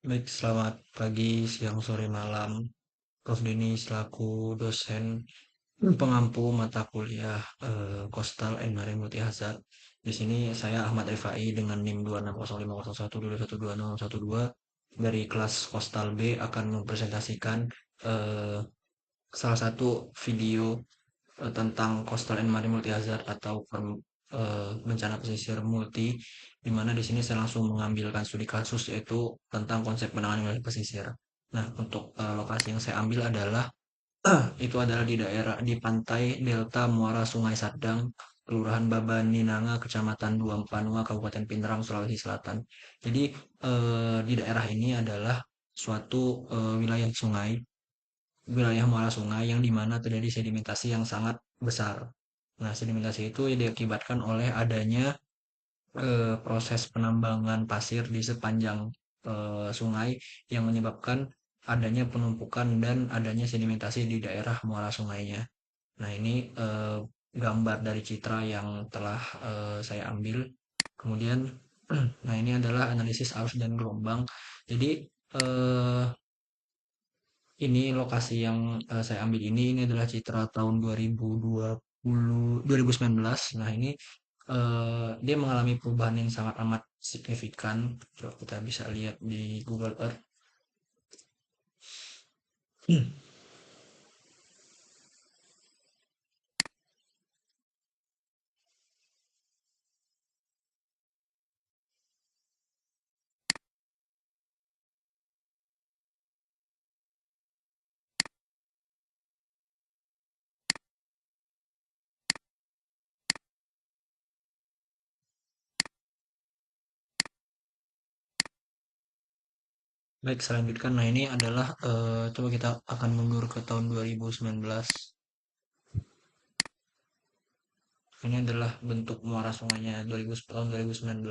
Baik, selamat pagi, siang, sore, malam. Prof. Denny selaku dosen pengampu mata kuliah Coastal and Marine Multi Hazard. Di sini saya Ahmad Rifai dengan NIM 260501221212 dari kelas Coastal B akan mempresentasikan eh, salah satu video tentang Coastal and Marine Multi Hazard atau bencana pesisir multi, di mana di sini saya langsung mengambilkan studi kasus yaitu tentang konsep penanganan wilayah pesisir. Nah, untuk lokasi yang saya ambil adalah itu adalah di daerah di pantai Delta Muara Sungai Sadang, Kelurahan Babaninanga, Kecamatan Duampanua, Kabupaten Pindrang, Sulawesi Selatan. Jadi di daerah ini adalah suatu wilayah sungai, wilayah muara sungai yang dimana terjadi sedimentasi yang sangat besar. Nah, sedimentasi itu diakibatkan oleh adanya proses penambangan pasir di sepanjang sungai yang menyebabkan adanya penumpukan dan adanya sedimentasi di daerah muara sungainya. Nah, ini gambar dari citra yang telah saya ambil. Kemudian, nah ini adalah analisis arus dan gelombang. Jadi, eh, ini lokasi yang saya ambil ini adalah citra tahun 2019. Nah, ini dia mengalami perubahan yang sangat amat signifikan. Coba kita bisa lihat di Google Earth. Baik, selanjutnya. Nah, ini adalah coba kita akan mundur ke tahun 2019. Ini adalah bentuk muara sungainya 2000, tahun 2019.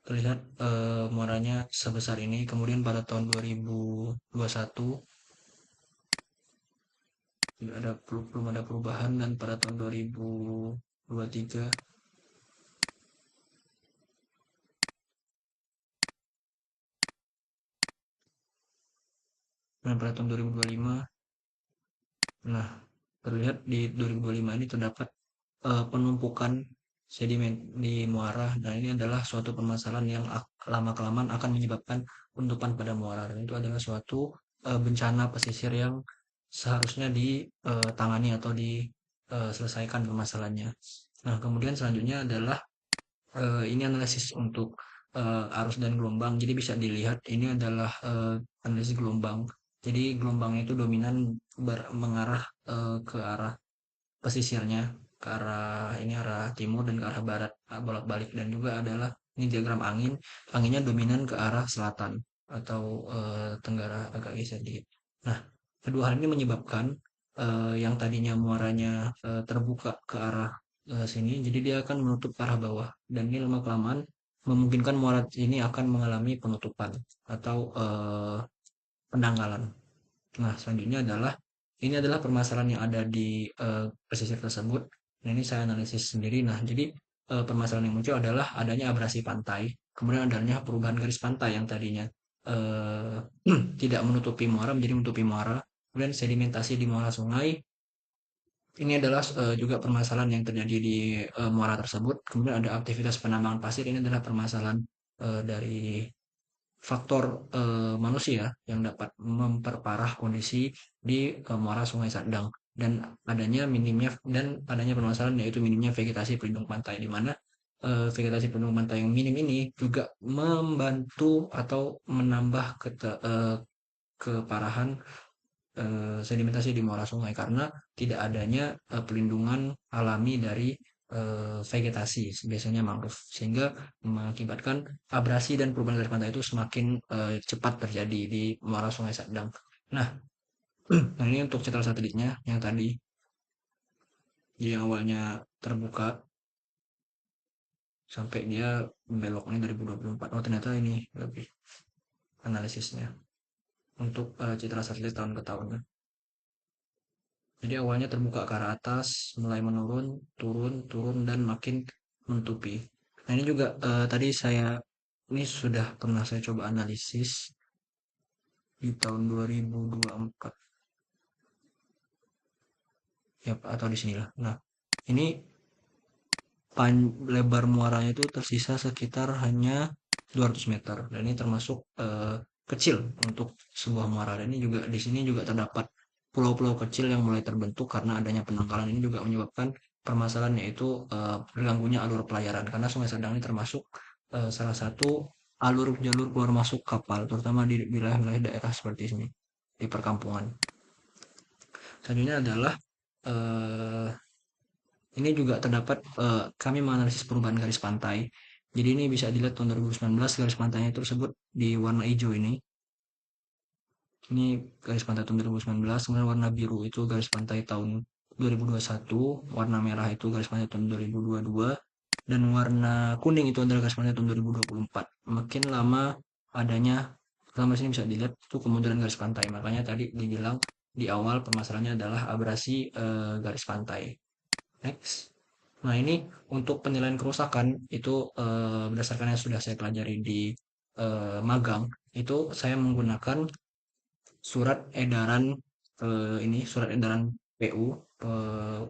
Terlihat muaranya sebesar ini. Kemudian pada tahun 2021 tidak ada belum ada perubahan, dan pada tahun 2023 dan pada tahun 2025. Nah, terlihat di 2025 ini terdapat penumpukan sedimen di muara, dan ini adalah suatu permasalahan yang lama-kelamaan akan menyebabkan penutupan pada muara, dan itu adalah suatu bencana pesisir yang seharusnya ditangani atau diselesaikan permasalahannya. Nah, kemudian selanjutnya adalah ini analisis untuk arus dan gelombang. Jadi bisa dilihat ini adalah analisis gelombang. Jadi gelombangnya itu dominan mengarah ke arah pesisirnya, ke arah ini arah timur dan ke arah barat, bolak-balik. Dan juga adalah ini diagram angin, anginnya dominan ke arah selatan atau tenggara agak geser dikit. Nah, kedua hal ini menyebabkan yang tadinya muaranya terbuka ke arah sini, jadi dia akan menutup ke arah bawah, dan ini lama kelamaan memungkinkan muara ini akan mengalami penutupan atau pendangkalan. Nah, selanjutnya adalah ini adalah permasalahan yang ada di pesisir tersebut. Nah, ini saya analisis sendiri. Nah, jadi permasalahan yang muncul adalah adanya abrasi pantai, kemudian adanya perubahan garis pantai yang tadinya eh, tidak menutupi muara menjadi menutupi muara, kemudian sedimentasi di muara sungai. Ini adalah juga permasalahan yang terjadi di muara tersebut. Kemudian ada aktivitas penambangan pasir. Ini adalah permasalahan dari faktor manusia yang dapat memperparah kondisi di muara Sungai Sadang, dan adanya permasalahan yaitu minimnya vegetasi pelindung pantai, di mana vegetasi pelindung pantai yang minim ini juga membantu atau menambah keparahan sedimentasi di muara sungai karena tidak adanya pelindungan alami dari vegetasi, biasanya mangrove, sehingga mengakibatkan abrasi dan perubahan garis pantai itu semakin cepat terjadi di muara Sungai Sadang. Nah, nah ini untuk citra satelitnya yang tadi, yang awalnya terbuka sampai dia beloknya 2024. Oh, ternyata ini lebih analisisnya untuk citra satelit tahun ke tahun. Jadi awalnya terbuka ke arah atas, mulai menurun, turun, turun, dan makin menutupi. Nah, ini juga tadi saya ini sudah pernah saya coba analisis di tahun 2024 ya atau di sinilah. Nah, ini lebar muaranya itu tersisa sekitar hanya 200 meter dan ini termasuk kecil untuk sebuah muara. Dan ini juga di sini juga terdapat pulau-pulau kecil yang mulai terbentuk karena adanya penangkalan. Ini juga menyebabkan permasalahan yaitu terganggunya alur pelayaran karena Sungai Sedang ini termasuk salah satu alur jalur keluar masuk kapal terutama di wilayah-wilayah daerah seperti ini di perkampungan. Selanjutnya adalah eh, ini juga terdapat kami menganalisis perubahan garis pantai. Jadi ini bisa dilihat tahun 2019 garis pantainya tersebut di warna hijau ini. Ini garis pantai tahun 2019, kemudian warna biru itu garis pantai tahun 2021, warna merah itu garis pantai tahun 2022, dan warna kuning itu adalah garis pantai tahun 2024. Makin lama adanya, pertama sini bisa dilihat itu kemunduran garis pantai. Makanya tadi dibilang di awal permasalahannya adalah abrasi garis pantai. Next. Nah, ini untuk penilaian kerusakan itu berdasarkan yang sudah saya pelajari di magang, itu saya menggunakan surat edaran ini surat edaran PU eh,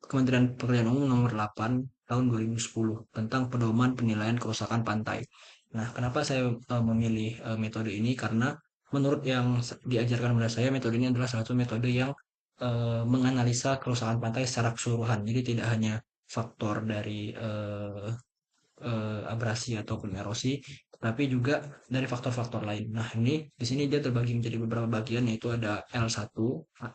Kementerian Pekerjaan Umum nomor 8 tahun 2010 tentang pedoman penilaian kerusakan pantai. Nah, kenapa saya memilih metode ini? Karena menurut yang diajarkan pada saya, metode ini adalah salah satu metode yang menganalisa kerusakan pantai secara keseluruhan. Jadi tidak hanya faktor dari abrasi ataupun erosi, tapi juga dari faktor-faktor lain. Nah, ini di sini dia terbagi menjadi beberapa bagian yaitu ada L1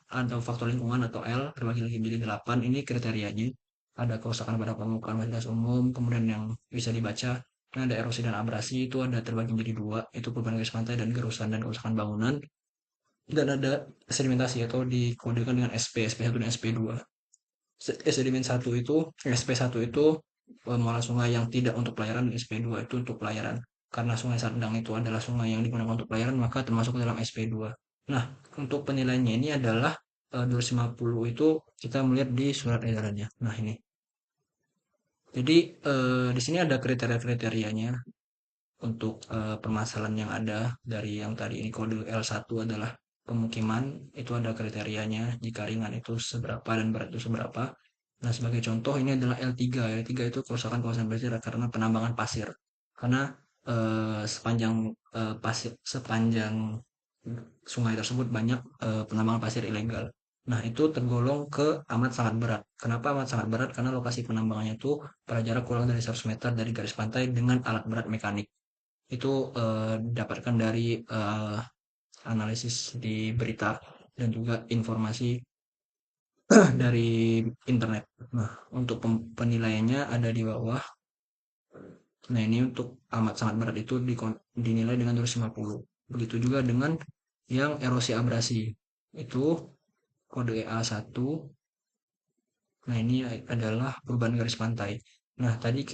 atau faktor lingkungan atau L terbagi lagi menjadi 8. Ini kriterianya. Ada kerusakan pada permukaan fasilitas umum, kemudian yang bisa dibaca. Nah, ada erosi dan abrasi itu ada terbagi menjadi dua, itu perubahan garis pantai dan gerusan dan kerusakan bangunan. Dan ada sedimentasi atau dikodekan dengan SP1 dan SP2. Sedimen 1 itu, SP1 itu muara sungai yang tidak untuk pelayaran dan SP2 itu untuk pelayaran. Karena Sungai Sandang itu adalah sungai yang digunakan untuk pelayaran, maka termasuk dalam SP2. Nah, untuk penilaiannya ini adalah 250 itu kita melihat di surat edarannya. Nah, ini. Jadi di sini ada kriteria-kriterianya untuk permasalahan yang ada dari yang tadi ini kode L1 adalah pemukiman, itu ada kriterianya, jika ringan itu seberapa dan berat itu seberapa. Nah, sebagai contoh ini adalah L3. L3 itu kerusakan kawasan pesisir karena penambangan pasir. Karena sepanjang sungai tersebut banyak penambangan pasir ilegal. Nah, itu tergolong ke amat sangat berat. Kenapa amat sangat berat? Karena lokasi penambangannya itu pada jarak kurang dari 100 meter dari garis pantai dengan alat berat mekanik. Itu didapatkan dari analisis di berita dan juga informasi dari internet. Nah, untuk penilaiannya ada di bawah. Nah, ini untuk amat sangat berat itu dinilai dengan 250. Begitu juga dengan yang erosi abrasi. Itu kode EA1. Nah, ini adalah perubahan garis pantai. Nah, tadi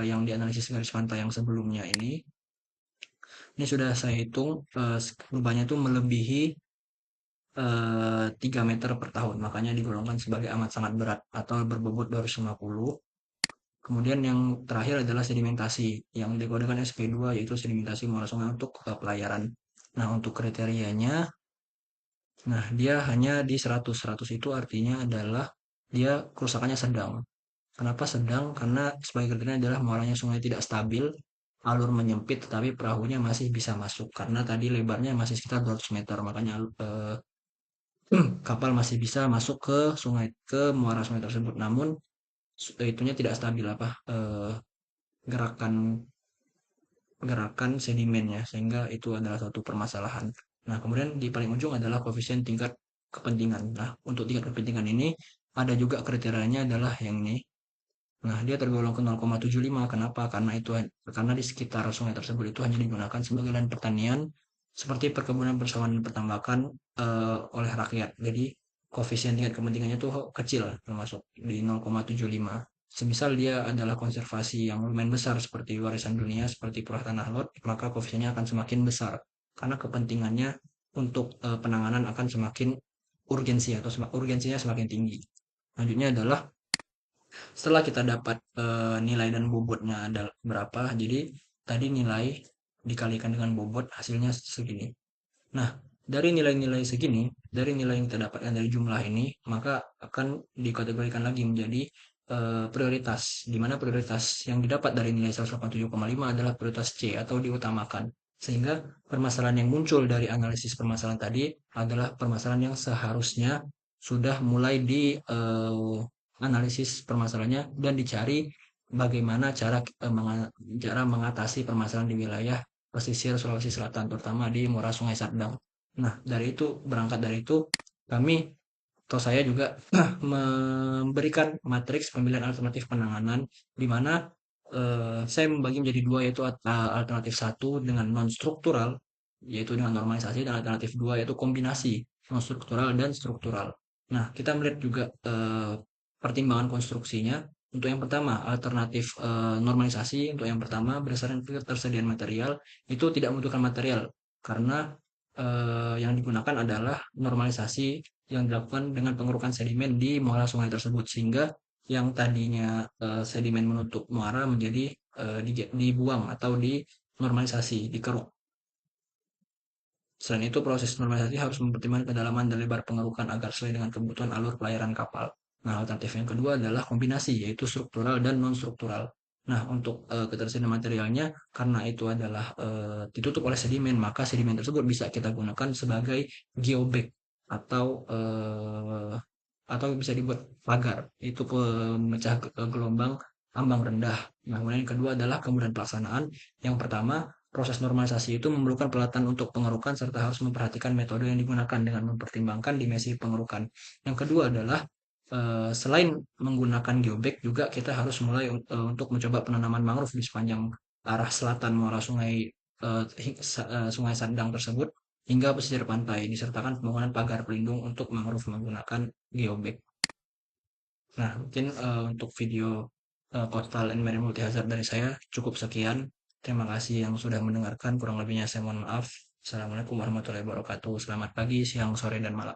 yang dianalisis garis pantai yang sebelumnya ini sudah saya hitung perubahannya itu melebihi 3 meter per tahun. Makanya digolongkan sebagai amat sangat berat atau berbobot 250. Kemudian yang terakhir adalah sedimentasi yang dikodekan SP2 yaitu sedimentasi muara sungai untuk pelayaran. Nah, untuk kriterianya, nah dia hanya di 100. 100 itu artinya adalah dia kerusakannya sedang. Kenapa sedang? Karena sebagai kriteria adalah muaranya sungai tidak stabil, alur menyempit tetapi perahunya masih bisa masuk karena tadi lebarnya masih sekitar 200 meter. Makanya kapal masih bisa masuk ke sungai ke muara sungai tersebut. Namun itunya tidak stabil apa gerakan gerakan sedimennya sehingga itu adalah suatu permasalahan. Nah, kemudian di paling ujung adalah koefisien tingkat kepentingan. Nah, untuk tingkat kepentingan ini ada juga kriterianya adalah yang ini. Nah, dia tergolong ke 0,75. Kenapa? Karena di sekitar sungai tersebut itu hanya digunakan sebagai lahan pertanian seperti perkebunan, persawahan, dan pertambakan oleh rakyat. Jadi koefisien tingkat kepentingannya itu kecil termasuk di 0,75. Semisal dia adalah konservasi yang lumayan besar seperti warisan dunia, seperti Purah Tanah Lot, maka koefisiennya akan semakin besar karena kepentingannya untuk penanganan akan semakin urgensinya semakin tinggi. Selanjutnya adalah setelah kita dapat nilai dan bobotnya ada berapa, jadi tadi nilai dikalikan dengan bobot hasilnya segini. Nah, dari nilai-nilai segini, dari nilai yang kita dapatkan dari jumlah ini, maka akan dikategorikan lagi menjadi prioritas, di mana prioritas yang didapat dari nilai 187,5 adalah prioritas C atau diutamakan. Sehingga permasalahan yang muncul dari analisis permasalahan tadi adalah permasalahan yang seharusnya sudah mulai di analisis permasalahannya dan dicari bagaimana cara mengatasi permasalahan di wilayah pesisir Sulawesi Selatan, terutama di muara Sungai Sadang. Nah, berangkat dari itu, kami atau saya juga memberikan matriks pemilihan alternatif penanganan, di mana saya membagi menjadi dua, yaitu alternatif satu dengan non struktural, yaitu dengan normalisasi, dan alternatif dua yaitu kombinasi non struktural dan struktural. Nah, kita melihat juga pertimbangan konstruksinya. Untuk yang pertama, alternatif normalisasi. Untuk yang pertama, berdasarkan ketersediaan material, itu tidak membutuhkan material karena yang digunakan adalah normalisasi yang dilakukan dengan pengerukan sedimen di muara sungai tersebut, sehingga yang tadinya sedimen menutup muara menjadi dibuang atau dinormalisasi, dikeruk. Selain itu, proses normalisasi harus mempertimbangkan kedalaman dan lebar pengerukan agar sesuai dengan kebutuhan alur pelayaran kapal. Nah, alternatif yang kedua adalah kombinasi, yaitu struktural dan non-struktural. Nah, untuk ketersediaan materialnya, karena itu adalah ditutup oleh sedimen, maka sedimen tersebut bisa kita gunakan sebagai geobag atau bisa dibuat pagar. Itu pemecah gelombang ambang rendah. Nah, kemudian yang kedua adalah kemudahan pelaksanaan. Yang pertama, proses normalisasi itu memerlukan peralatan untuk pengerukan serta harus memperhatikan metode yang digunakan dengan mempertimbangkan dimensi pengerukan. Yang kedua adalah selain menggunakan geobag juga kita harus mulai untuk mencoba penanaman mangrove di sepanjang arah selatan muara Sungai Sandang tersebut hingga pesisir pantai, disertakan pembangunan pagar pelindung untuk mangrove menggunakan geobag. Nah, mungkin untuk video coastal and marine multi hazard dari saya cukup sekian. Terima kasih yang sudah mendengarkan. Kurang lebihnya saya mohon maaf. Assalamualaikum warahmatullahi wabarakatuh. Selamat pagi, siang, sore, dan malam.